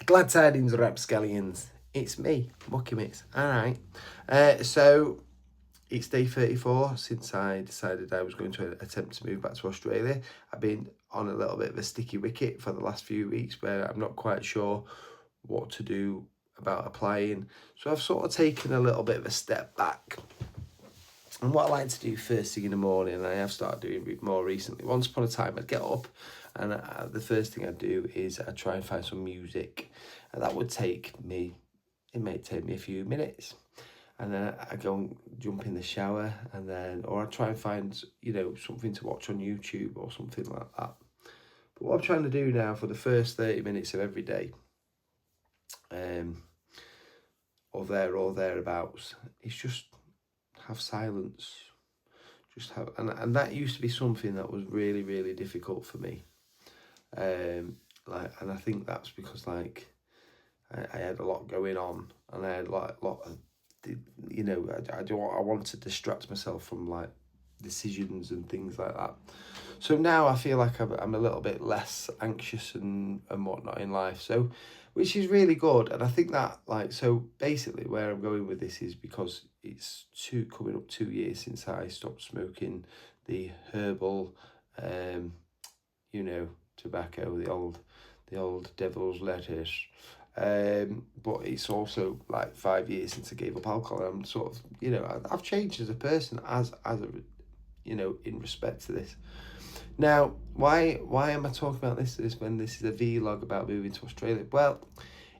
Glad tidings, rapscallions. It's me, Mucky Mitts. Alright. So it's day 34 since I decided I was going to attempt to move back to Australia. I've been on a little bit of a sticky wicket for the last few weeks where I'm not quite sure what to do about applying. So I've sort of taken a little bit of a step back. And what I like to do first thing in the morning, and I have started doing more recently, once upon a time I'd get up and the first thing I'd do is I'd try and find some music. And that would take me, it may take me a few minutes. And then I go and jump in the shower and then, or I try and find, something to watch on YouTube or something like that. But what I'm trying to do now for the first 30 minutes of every day, or thereabouts, is just have silence. Just have, and that used to be something that was really, really difficult for me. And I think that's because I had a lot going on, and I had a lot of, I want to distract myself from decisions and things like that. So now I feel like I'm a little bit less anxious and whatnot in life. So, which is really good. And I think that so basically where I'm going with this is because it's coming up 2 years since I stopped smoking the herbal, tobacco, the old devil's lettuce. But it's also 5 years since I gave up alcohol. I'm sort of, I've changed as a person as a, in respect to this. Now, why am I talking about this when this is a vlog about moving to Australia? Well,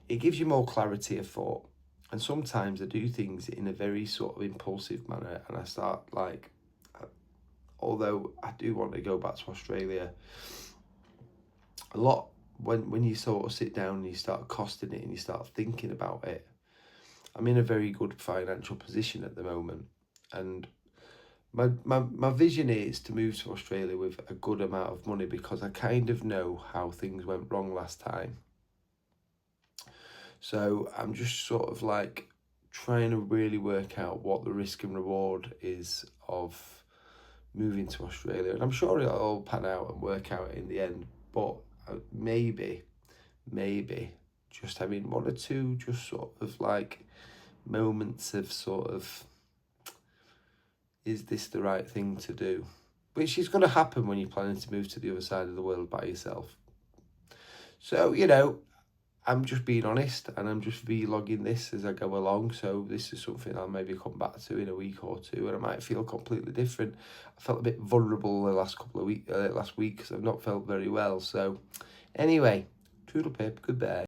it gives you more clarity of thought. And sometimes I do things in a very sort of impulsive manner, and I start although I do want to go back to Australia, a lot when you sort of sit down and you start costing it and you start thinking about it. I'm in a very good financial position at the moment, and my vision is to move to Australia with a good amount of money because I kind of know how things went wrong last time. So I'm just sort of trying to really work out what the risk and reward is of moving to Australia. And I'm sure it'll all pan out and work out in the end. But maybe just having one or two just sort of moments of sort of, is this the right thing to do? Which is going to happen when you're planning to move to the other side of the world by yourself. So, I'm just being honest and I'm just vlogging this as I go along. So this is something I'll maybe come back to in a week or two, and I might feel completely different. I felt a bit vulnerable the last last week because I've not felt very well. So anyway, toodle pip, goodbye.